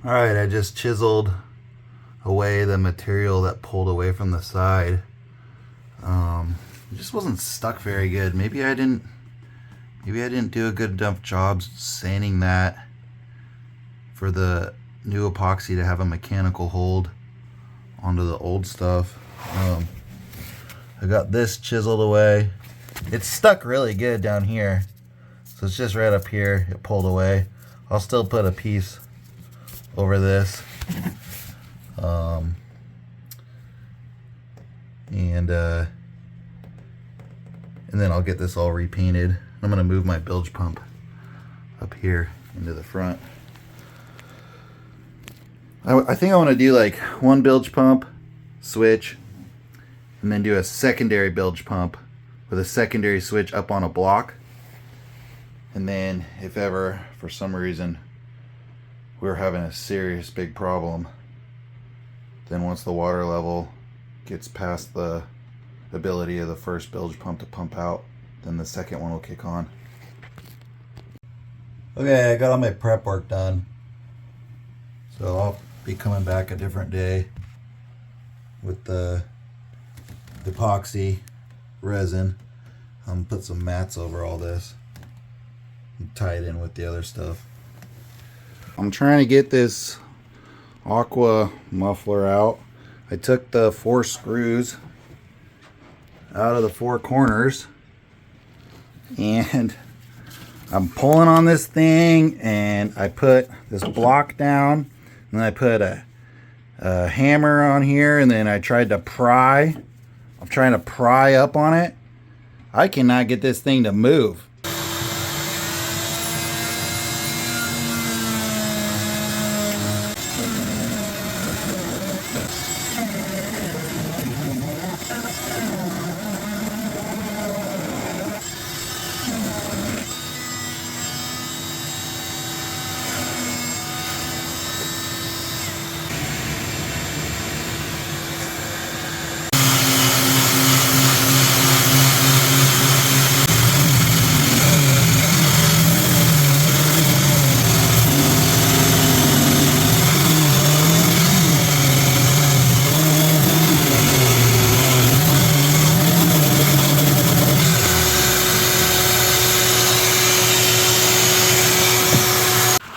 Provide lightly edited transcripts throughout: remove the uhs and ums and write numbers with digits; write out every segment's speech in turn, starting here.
Alright, I just chiseled away the material that pulled away from the side. It just wasn't stuck very good. Maybe I didn't do a good enough job sanding that for the new epoxy to have a mechanical hold onto the old stuff. I got this chiseled away. It's stuck really good down here, so it's just right up here. It pulled away. I'll still put a piece over this, and then I'll get this all repainted. I'm gonna move my bilge pump up here into the front. I think I want to do like one bilge pump, switch, and then do a secondary bilge pump with a secondary switch up on a block. And then if ever for some reason we're having a serious big problem, then once the water level gets past the ability of the first bilge pump to pump out, then the second one will kick on. Okay, I got all my prep work done, so I'll be coming back a different day with the epoxy resin. Put some mats over all this and tie it in with the other stuff. I'm trying to get this Aqua muffler out. I took the 4 screws out of the 4 corners and I'm pulling on this thing, and I put this block down, and then I put a hammer on here, and then I tried to pry. I'm trying to pry up on it. I cannot get this thing to move.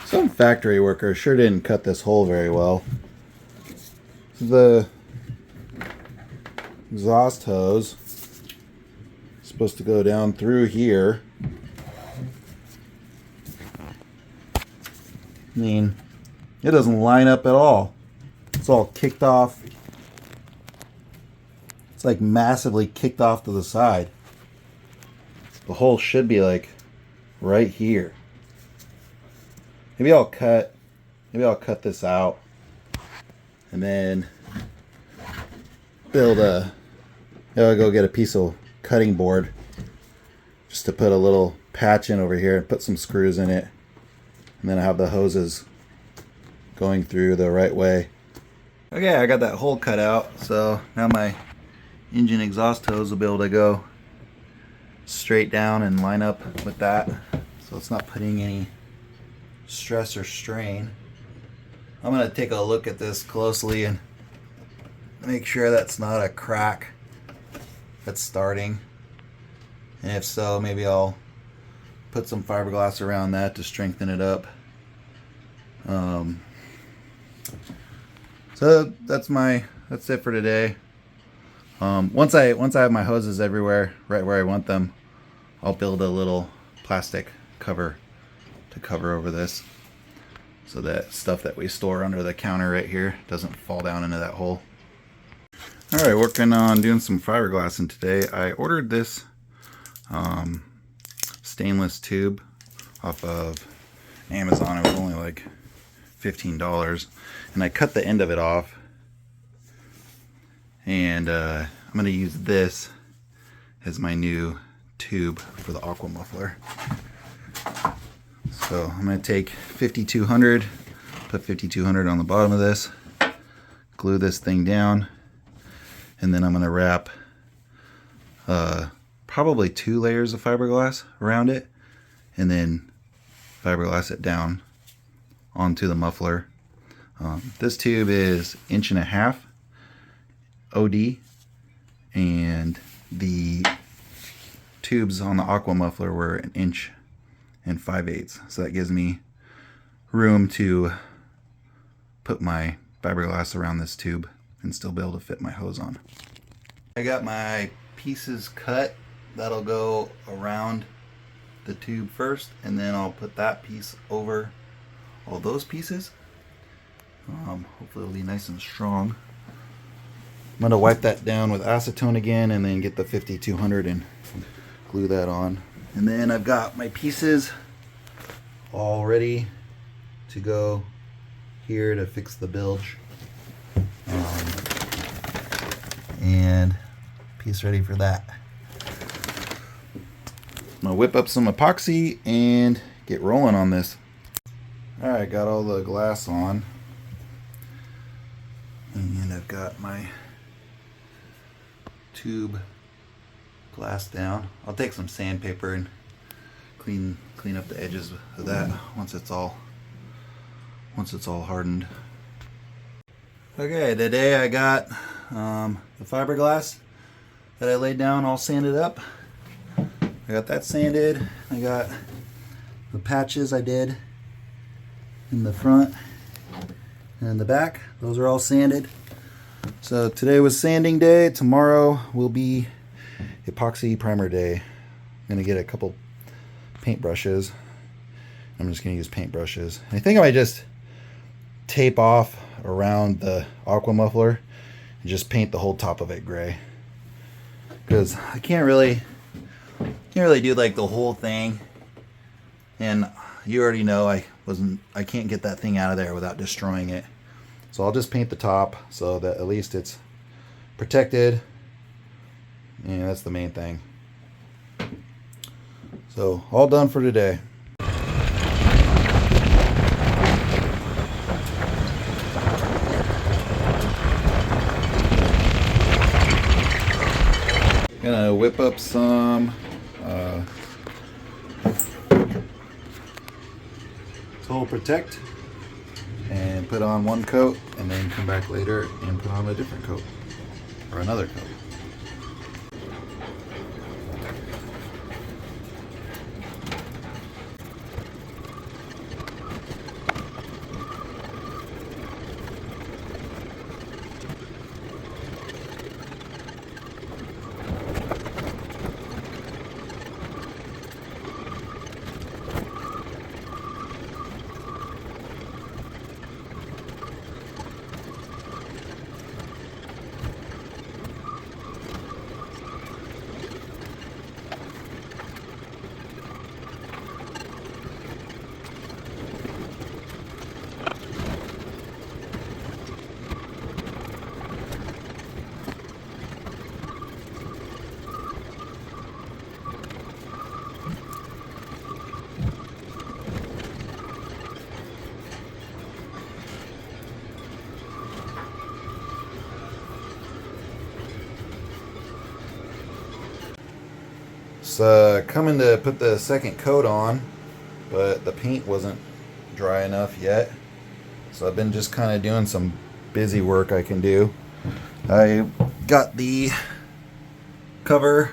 Some factory worker sure didn't cut this hole very well. The exhaust hose is supposed to go down through here. I mean, it doesn't line up at all. It's all kicked off. It's like massively kicked off to the side. The hole should be like right here. Maybe I'll cut this out and then I'll go get a piece of cutting board just to put a little patch in over here and put some screws in it, and then I have the hoses going through the right way. Okay, I got that hole cut out, so now my engine exhaust hose will be able to go straight down and line up with that, so it's not putting any stress or strain. I'm going to take a look at this closely and make sure that's not a crack that's starting, and if so, maybe I'll put some fiberglass around that to strengthen it up. So that's it for today. Once I have my hoses everywhere, right where I want them, I'll build a little plastic cover to cover over this, so that stuff that we store under the counter right here doesn't fall down into that hole. Alright, working on doing some fiberglassing today. I ordered this stainless tube off of Amazon. It was only like $15, and I cut the end of it off, and I'm going to use this as my new tube for the Aqua muffler. So I'm going to take 5200, put 5200 on the bottom of this, glue this thing down, and then I'm going to wrap probably 2 layers of fiberglass around it, and then fiberglass it down onto the muffler. This tube is 1.5" OD, and the tubes on the Aqua muffler were 1 5/8". So that gives me room to put my fiberglass around this tube and still be able to fit my hose on. I got my pieces cut. That'll go around the tube first, and then I'll put that piece over all those pieces. Hopefully it'll be nice and strong. I'm going to wipe that down with acetone again and then get the 5200 and glue that on. And then I've got my pieces all ready to go here to fix the bilge. And piece ready for that. I'm going to whip up some epoxy and get rolling on this. Alright, got all the glass on. And I've got my tube glass down. I'll take some sandpaper and clean up the edges of that once it's all hardened. Okay, today I got the fiberglass that I laid down all sanded up. I got that sanded. I got the patches I did in the front and the back. Those are all sanded. So today was sanding day. Tomorrow will be epoxy primer day. I'm gonna get a couple paintbrushes. I'm just gonna use paintbrushes. I think I might just tape off around the Aqua muffler and just paint the whole top of it gray, because I can't really do like the whole thing, and you already know I can't get that thing out of there without destroying it. So I'll just paint the top so that at least it's protected, and that's the main thing. So all done for today. Gonna whip up some Total Protect and put on one coat, and then come back later and put on a different coat or another coat. Coming to put the second coat on, but the paint wasn't dry enough yet, so I've been just kind of doing some busy work I can do. I got the cover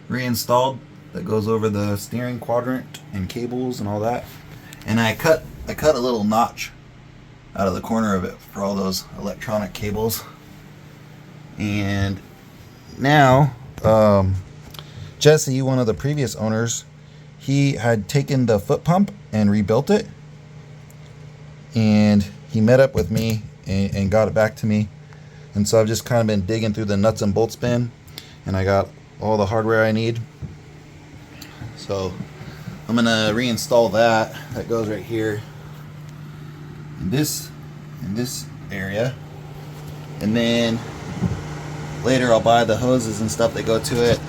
reinstalled that goes over the steering quadrant and cables and all that, and I cut a little notch out of the corner of it for all those electronic cables. And now Jesse, one of the previous owners, he had taken the foot pump and rebuilt it, and he met up with me and got it back to me. And so I've just kind of been digging through the nuts and bolts bin, and I got all the hardware I need. So I'm gonna reinstall that. That goes right here in this area, and then later I'll buy the hoses and stuff that go to it,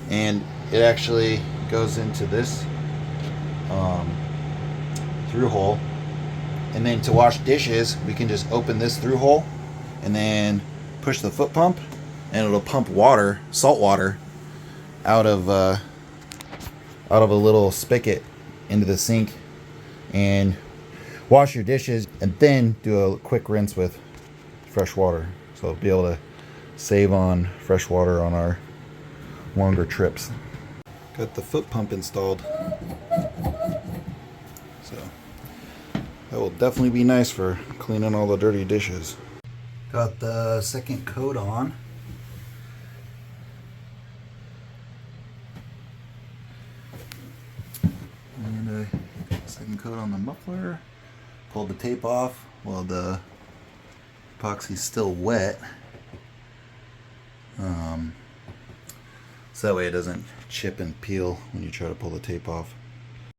and it actually goes into this through hole. And then to wash dishes, we can just open this through hole and then push the foot pump, and it'll pump water, salt water, out of a little spigot into the sink. And wash your dishes and then do a quick rinse with fresh water. So be able to save on fresh water on our longer trips. Got the foot pump installed. So that will definitely be nice for cleaning all the dirty dishes. Got the second coat on. And second coat on the muffler. Pulled the tape off while the epoxy's still wet. So that way it doesn't chip and peel when you try to pull the tape off.